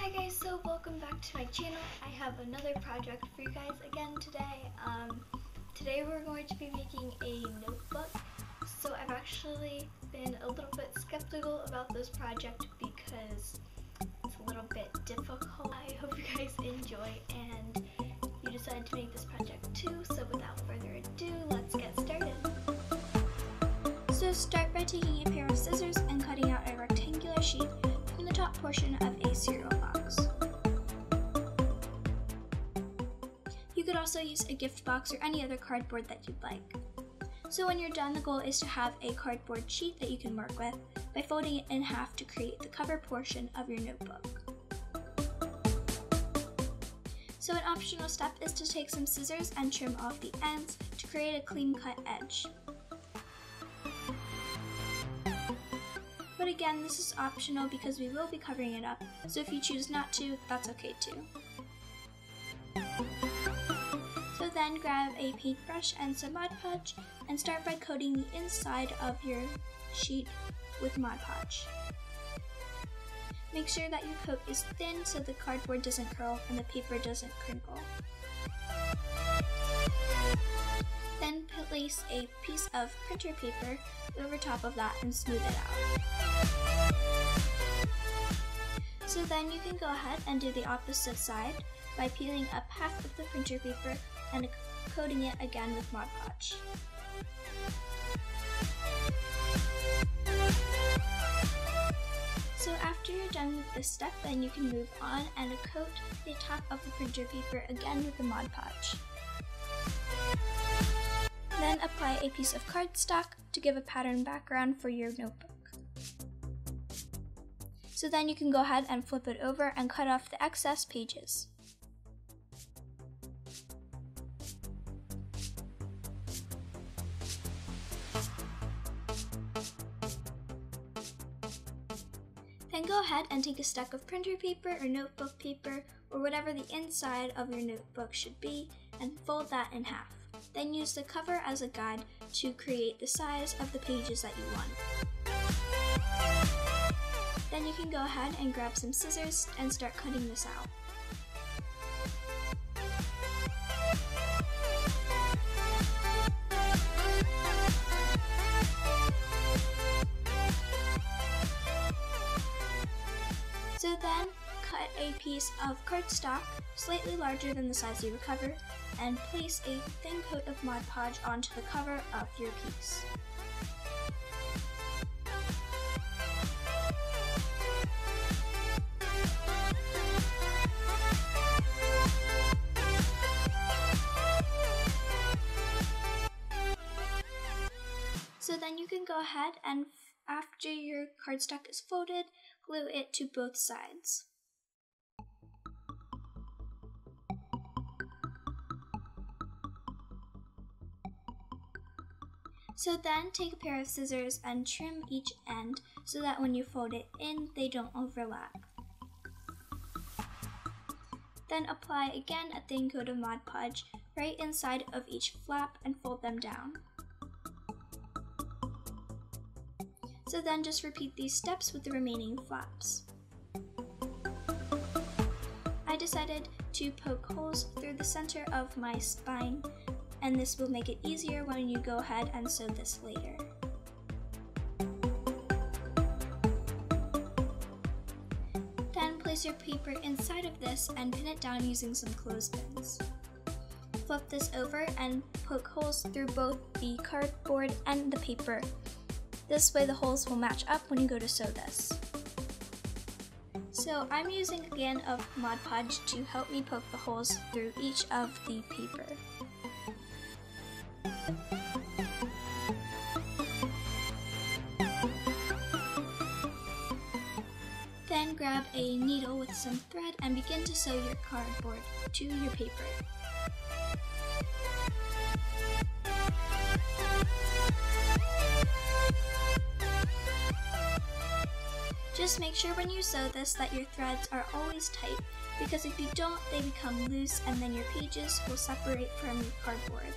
Hi guys, so welcome back to my channel. I have another project for you guys again today. Today we're going to be making a notebook. So I've actually been a little bit skeptical about this project because it's a little bit difficult. I hope you guys enjoy and you decided to make this project too. So without further ado, let's get started. So start by taking a pair of scissors and cutting out a rectangular sheet from the top portion of a cereal box. You could also use a gift box or any other cardboard that you'd like. So when you're done, the goal is to have a cardboard sheet that you can work with by folding it in half to create the cover portion of your notebook. So an optional step is to take some scissors and trim off the ends to create a clean cut edge. But again, this is optional because we will be covering it up, so if you choose not to, that's okay too. So then grab a paintbrush and some Mod Podge and start by coating the inside of your sheet with Mod Podge. Make sure that your coat is thin so the cardboard doesn't curl and the paper doesn't crinkle. Then place a piece of printer paper over top of that and smooth it out. So then you can go ahead and do the opposite side by peeling up half of the printer paper and coating it again with Mod Podge. So after you're done with this step, then you can move on and coat the top of the printer paper again with the Mod Podge. Then apply a piece of cardstock to give a pattern background for your notebook. So then you can go ahead and flip it over and cut off the excess pages. Then go ahead and take a stack of printer paper or notebook paper or whatever the inside of your notebook should be and fold that in half. Then use the cover as a guide to create the size of the pages that you want. Then you can go ahead and grab some scissors and start cutting this out. So then cut a piece of cardstock slightly larger than the size of your cover and place a thin coat of Mod Podge onto the cover of your piece. So then you can go ahead and after your cardstock is folded, glue it to both sides. So then take a pair of scissors and trim each end so that when you fold it in, they don't overlap. Then apply again a thin coat of Mod Podge right inside of each flap and fold them down. So then just repeat these steps with the remaining flaps. I decided to poke holes through the center of my spine, and this will make it easier when you go ahead and sew this later. Then place your paper inside of this and pin it down using some clothespins. Flip this over and poke holes through both the cardboard and the paper. This way the holes will match up when you go to sew this. So I'm using a can of Mod Podge to help me poke the holes through each of the paper. Then grab a needle with some thread and begin to sew your cardboard to your paper. Just make sure when you sew this that your threads are always tight, because if you don't, they become loose and then your pages will separate from your cardboard.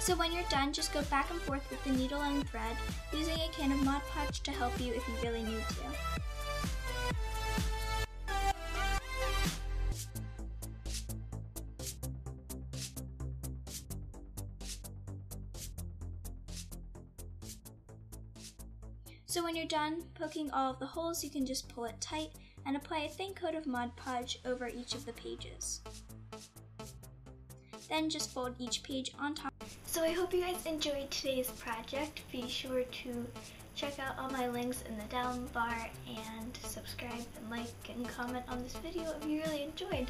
So when you're done, just go back and forth with the needle and thread, using a can of Mod Podge to help you if you really need to. So when you're done poking all of the holes, you can just pull it tight and apply a thin coat of Mod Podge over each of the pages. Then just fold each page on top. So I hope you guys enjoyed today's project. Be sure to check out all my links in the down bar and subscribe and like and comment on this video if you really enjoyed.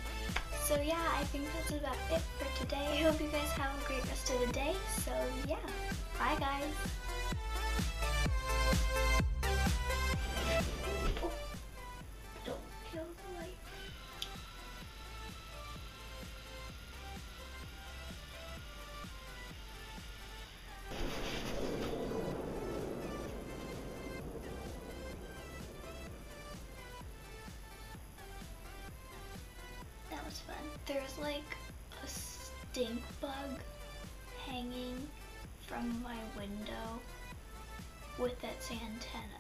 So yeah, I think that's about it for today. I hope you guys have a great rest of the day. So yeah, bye guys. Oh, don't kill the light. That was fun. There's like a stink bug hanging from my window with its antenna.